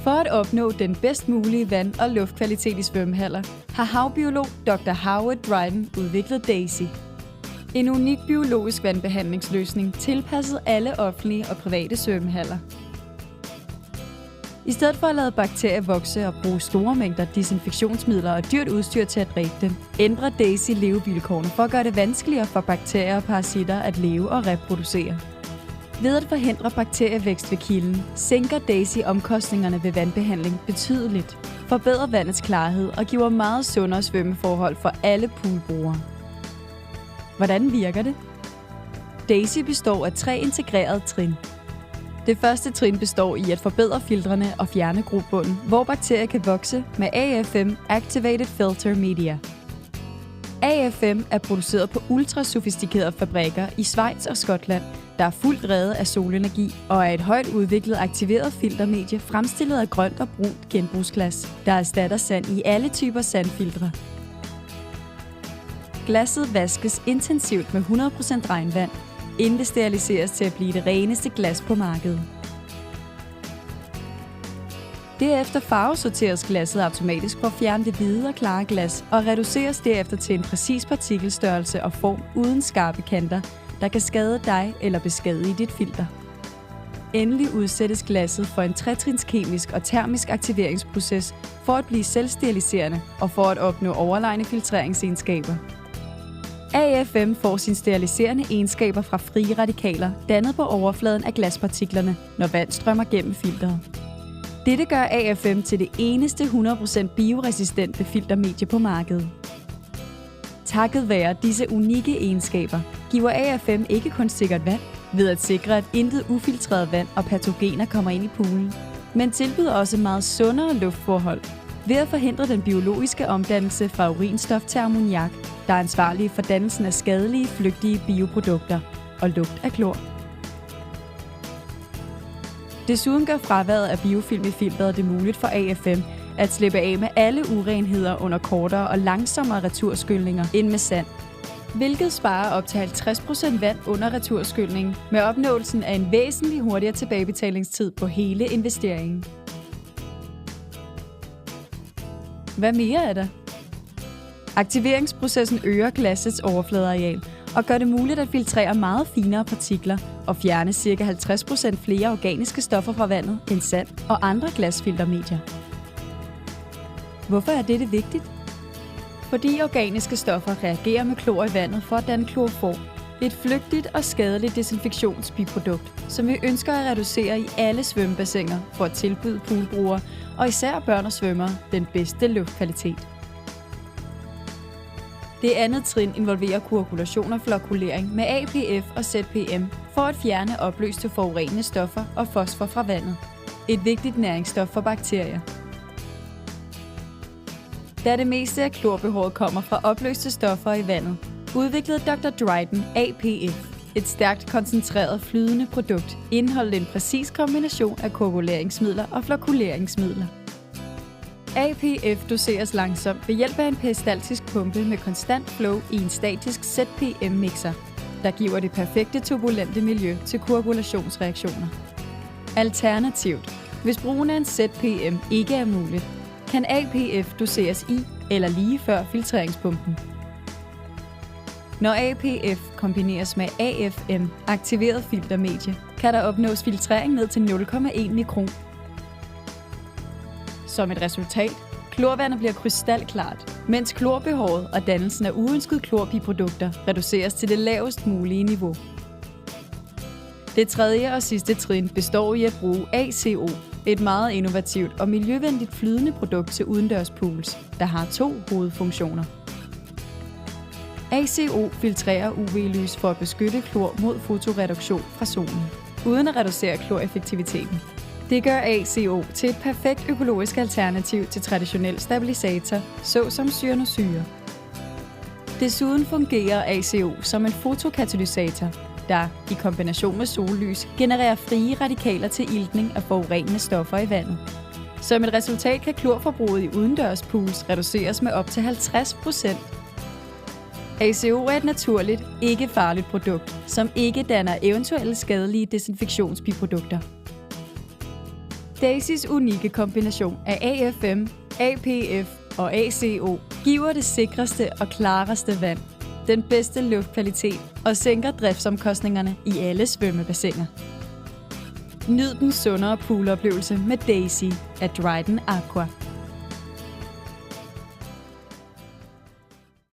For at opnå den bedst mulige vand- og luftkvalitet i svømmehaller, har havbiolog Dr. Howard Dryden udviklet Daisy. En unik biologisk vandbehandlingsløsning tilpasset alle offentlige og private svømmehaller. I stedet for at lade bakterier vokse og bruge store mængder desinfektionsmidler og dyrt udstyr til at dræbe dem, ændrer Daisy levevilkårene for at gøre det vanskeligere for bakterier og parasitter at leve og reproducere. Ved at forhindre bakterievækst ved kilden, sænker Daisy omkostningerne ved vandbehandling betydeligt, forbedrer vandets klarhed og giver meget sundere svømmeforhold for alle poolbrugere. Hvordan virker det? Daisy består af 3 integrerede trin. Det første trin består i at forbedre filtrene og fjerne grobunden, hvor bakterier kan vokse med AFM Activated Filter Media. AFM er produceret på ultrasofistikkerede fabrikker i Schweiz og Skotland, der er fuldt drevet af solenergi og er et højt udviklet aktiveret filtermedie fremstillet af grønt og brunt genbrugsglas, der erstatter sand i alle typer sandfiltre. Glasset vaskes intensivt med 100% regnvand, inden det steriliseres til at blive det reneste glas på markedet. Derefter farvesorteres glasset automatisk for at fjerne det hvide og klare glas og reduceres derefter til en præcis partikelstørrelse og form uden skarpe kanter, der kan skade dig eller beskadige dit filter. Endelig udsættes glasset for en 3-trins kemisk og termisk aktiveringsproces for at blive selvsteriliserende og for at opnå overlegne filtreringsegenskaber. AFM får sine steriliserende egenskaber fra frie radikaler, dannet på overfladen af glaspartiklerne, når vand strømmer gennem filteret. Dette gør AFM til det eneste 100% bioresistente filtermedie på markedet. Takket være disse unikke egenskaber, giver AFM ikke kun sikkert vand, ved at sikre, at intet ufiltreret vand og patogener kommer ind i poolen, men tilbyder også meget sundere luftforhold, ved at forhindre den biologiske omdannelse fra urinstof til ammoniak, der er ansvarlige for dannelsen af skadelige, flygtige bioprodukter og lugt af klor. Desuden gør fraværet af biofilm i filteret det muligt for AFM at slippe af med alle urenheder under kortere og langsommere returskyldninger end med sand, hvilket sparer op til 50% vand under returskyldningen med opnåelsen af en væsentlig hurtigere tilbagebetalingstid på hele investeringen. Hvad mere er der? Aktiveringsprocessen øger glassets overfladeareal og gør det muligt at filtrere meget finere partikler og fjerne ca. 50% flere organiske stoffer fra vandet end sand og andre glasfiltermedier. Hvorfor er dette vigtigt? Fordi organiske stoffer reagerer med klor i vandet for at danne klorform, et flygtigt og skadeligt desinfektionsbiprodukt, som vi ønsker at reducere i alle svømmebassiner for at tilbyde poolbrugere og især børn og svømmere den bedste luftkvalitet. Det andet trin involverer koagulation og flokkulering med APF og ZPM for at fjerne opløste forurenende stoffer og fosfor fra vandet. Et vigtigt næringsstof for bakterier. Da det meste af klorbehovet kommer fra opløste stoffer i vandet, udviklede Dr. Dryden APF, et stærkt koncentreret flydende produkt, indeholdende en præcis kombination af koaguleringsmidler og flokkuleringsmidler. APF doseres langsomt ved hjælp af en peristaltisk pumpe med konstant flow i en statisk ZPM-mixer, der giver det perfekte turbulente miljø til koagulationsreaktioner. Alternativt, hvis brugen af en ZPM ikke er muligt, kan APF doseres i eller lige før filtreringspumpen. Når APF kombineres med AFM, aktiveret filtermedie, kan der opnås filtrering ned til 0,1 mikron. Som et resultat, klorvandet bliver krystalklart, mens klorbehovet og dannelsen af uønskede klorbiprodukter reduceres til det lavest mulige niveau. Det tredje og sidste trin består i at bruge ACO, et meget innovativt og miljøvenligt flydende produkt til udendørs pools, der har 2 hovedfunktioner. ACO filtrerer UV-lys for at beskytte klor mod fotoreduktion fra solen, uden at reducere kloreffektiviteten. Det gør ACO til et perfekt økologisk alternativ til traditionel stabilisator, såsom cyanosyre. Desuden fungerer ACO som en fotokatalysator, der, i kombination med sollys, genererer frie radikaler til iltning af forurenende stoffer i vandet. Som et resultat kan klorforbruget i udendørs pools reduceres med op til 50%. ACO er et naturligt, ikke farligt produkt, som ikke danner eventuelle skadelige desinfektionsbiprodukter. Daisys unikke kombination af AFM, APF og ACO giver det sikreste og klareste vand, den bedste luftkvalitet og sænker driftsomkostningerne i alle svømmebassiner. Nyd den sundere pooloplevelse med Daisy af Dryden Aqua.